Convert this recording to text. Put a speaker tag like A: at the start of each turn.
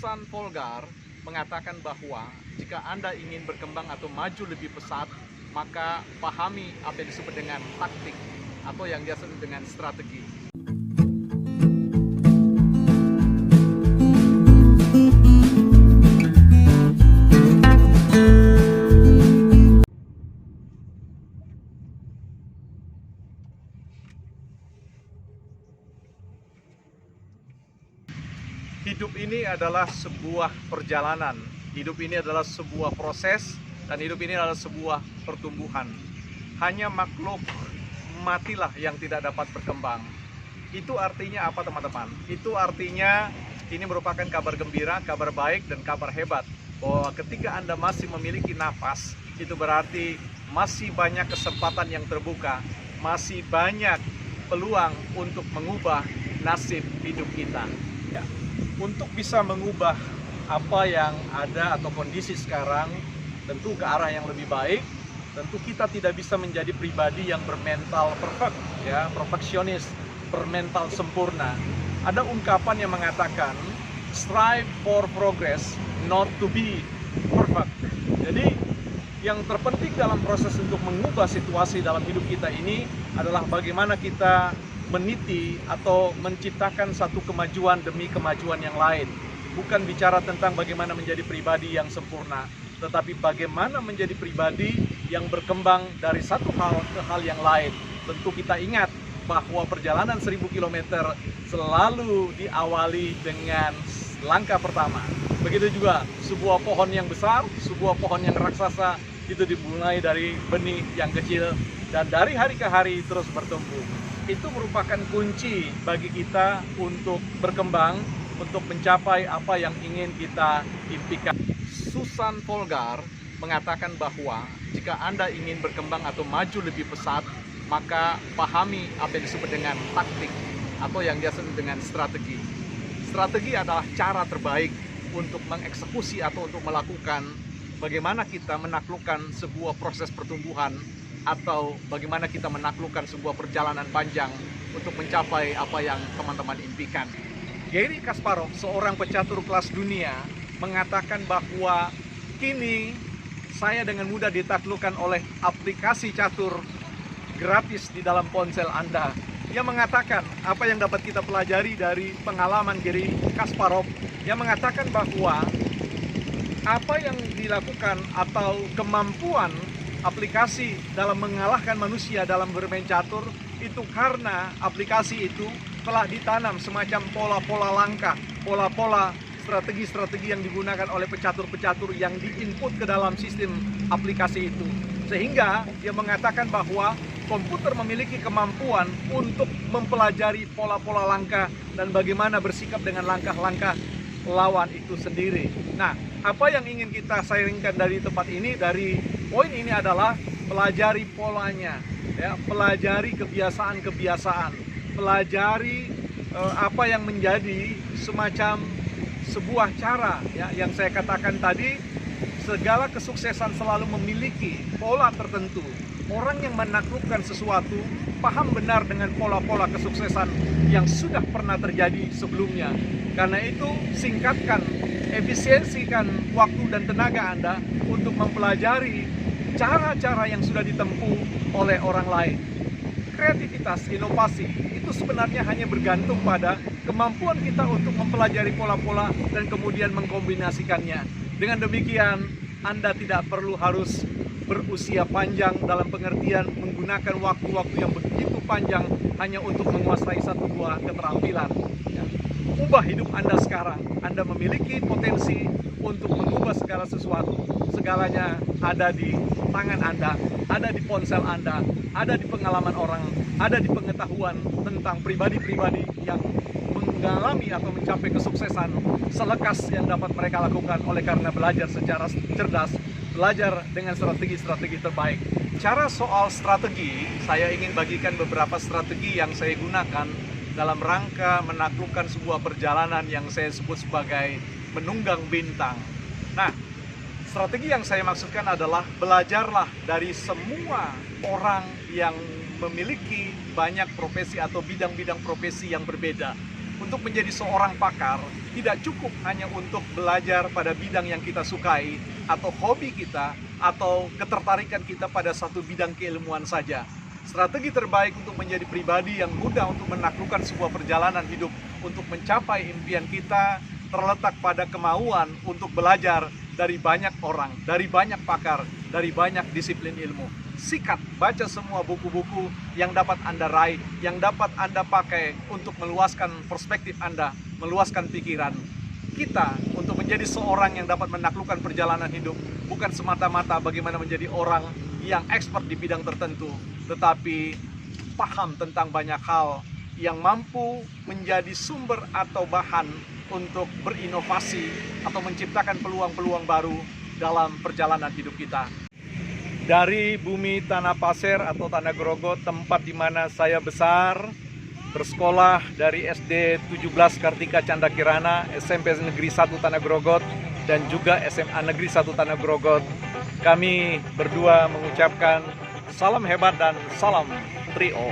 A: Susan Polgar mengatakan bahwa jika Anda ingin berkembang atau maju lebih pesat, maka pahami apa yang disebut dengan taktik atau yang dia sebut dengan strategi. Hidup ini adalah sebuah perjalanan, hidup ini adalah sebuah proses, dan hidup ini adalah sebuah pertumbuhan. Hanya makhluk matilah yang tidak dapat berkembang. Itu artinya apa, teman-teman? Itu artinya ini merupakan kabar gembira, kabar baik, dan kabar hebat. Bahwa ketika Anda masih memiliki nafas, itu berarti masih banyak kesempatan yang terbuka, masih banyak peluang untuk mengubah nasib hidup kita. Ya. Untuk bisa mengubah apa yang ada atau kondisi sekarang, tentu ke arah yang lebih baik, tentu kita tidak bisa menjadi pribadi yang bermental perfect, ya, perfeksionis, bermental sempurna. Ada ungkapan yang mengatakan, strive for progress, not to be perfect. Jadi, yang terpenting dalam proses untuk mengubah situasi dalam hidup kita ini adalah bagaimana kita meniti atau menciptakan satu kemajuan demi kemajuan yang lain. Bukan bicara tentang bagaimana menjadi pribadi yang sempurna, tetapi bagaimana menjadi pribadi yang berkembang dari satu hal ke hal yang lain. Tentu kita ingat bahwa perjalanan 1000 km selalu diawali dengan langkah pertama. Begitu juga sebuah pohon yang besar, sebuah pohon yang raksasa, itu dimulai dari benih yang kecil dan dari hari ke hari terus bertumbuh. Itu merupakan kunci bagi kita untuk berkembang, untuk mencapai apa yang ingin kita impikan. Susan Polgar mengatakan bahwa jika Anda ingin berkembang atau maju lebih pesat, maka pahami apa yang disebut dengan taktik atau yang dia sebut dengan strategi. Strategi adalah cara terbaik untuk mengeksekusi atau untuk melakukan bagaimana kita menaklukkan sebuah proses pertumbuhan atau bagaimana kita menaklukkan sebuah perjalanan panjang untuk mencapai apa yang teman-teman impikan. Garry Kasparov, seorang pecatur kelas dunia, mengatakan bahwa kini saya dengan mudah ditaklukkan oleh aplikasi catur gratis di dalam ponsel Anda. Dia mengatakan apa yang dapat kita pelajari dari pengalaman Garry Kasparov. Dia mengatakan bahwa apa yang dilakukan atau kemampuan aplikasi dalam mengalahkan manusia dalam bermain catur itu karena aplikasi itu telah ditanam semacam pola-pola langkah, pola-pola strategi-strategi yang digunakan oleh pecatur-pecatur yang diinput ke dalam sistem aplikasi itu. Sehingga dia mengatakan bahwa komputer memiliki kemampuan untuk mempelajari pola-pola langkah dan bagaimana bersikap dengan langkah-langkah lawan itu sendiri. Nah, apa yang ingin kita sharingkan dari tempat ini, dari poin ini adalah pelajari polanya, ya, pelajari kebiasaan-kebiasaan, pelajari apa yang menjadi semacam sebuah cara, ya, yang saya katakan tadi, segala kesuksesan selalu memiliki pola tertentu. Orang yang menaklukkan sesuatu paham benar dengan pola-pola kesuksesan yang sudah pernah terjadi sebelumnya. Karena itu, singkatkan, efisiensikan waktu dan tenaga Anda untuk mempelajari cara-cara yang sudah ditempuh oleh orang lain. Kreativitas, inovasi, itu sebenarnya hanya bergantung pada kemampuan kita untuk mempelajari pola-pola dan kemudian mengkombinasikannya. Dengan demikian, Anda tidak perlu harus berusia panjang dalam pengertian menggunakan waktu-waktu yang begitu panjang hanya untuk menguasai satu buah keterampilan. Ya. Ubah hidup Anda sekarang. Anda memiliki potensi untuk mengubah segala sesuatu. Segalanya ada di tangan Anda, ada di ponsel Anda, ada di pengalaman orang, ada di pengetahuan tentang pribadi-pribadi yang mengalami atau mencapai kesuksesan selekas yang dapat mereka lakukan oleh karena belajar secara cerdas, belajar dengan strategi-strategi terbaik. Cara soal strategi, saya ingin bagikan beberapa strategi yang saya gunakan dalam rangka menaklukkan sebuah perjalanan yang saya sebut sebagai menunggang bintang. Nah, strategi yang saya maksudkan adalah belajarlah dari semua orang yang memiliki banyak profesi atau bidang-bidang profesi yang berbeda. untuk menjadi seorang pakar tidak cukup hanya untuk belajar pada bidang yang kita sukai, atau hobi kita, atau ketertarikan kita pada satu bidang keilmuan saja. Strategi terbaik untuk menjadi pribadi yang mudah untuk menaklukkan sebuah perjalanan hidup untuk mencapai impian kita terletak pada kemauan untuk belajar dari banyak orang, dari banyak pakar, dari banyak disiplin ilmu. Sikat baca semua buku-buku yang dapat Anda raih, yang dapat Anda pakai untuk meluaskan perspektif Anda, meluaskan pikiran. Kita untuk menjadi seorang yang dapat menaklukkan perjalanan hidup bukan semata-mata bagaimana menjadi orang yang expert di bidang tertentu, tetapi paham tentang banyak hal yang mampu menjadi sumber atau bahan untuk berinovasi atau menciptakan peluang-peluang baru dalam perjalanan hidup kita. Dari bumi Tanah Pasir atau Tanah Grogot, tempat di mana saya besar, bersekolah dari SD 17 Kartika Canda Kirana, SMP Negeri 1 Tanah Grogot, dan juga SMA Negeri 1 Tanah Grogot, kami berdua mengucapkan salam hebat dan salam trio.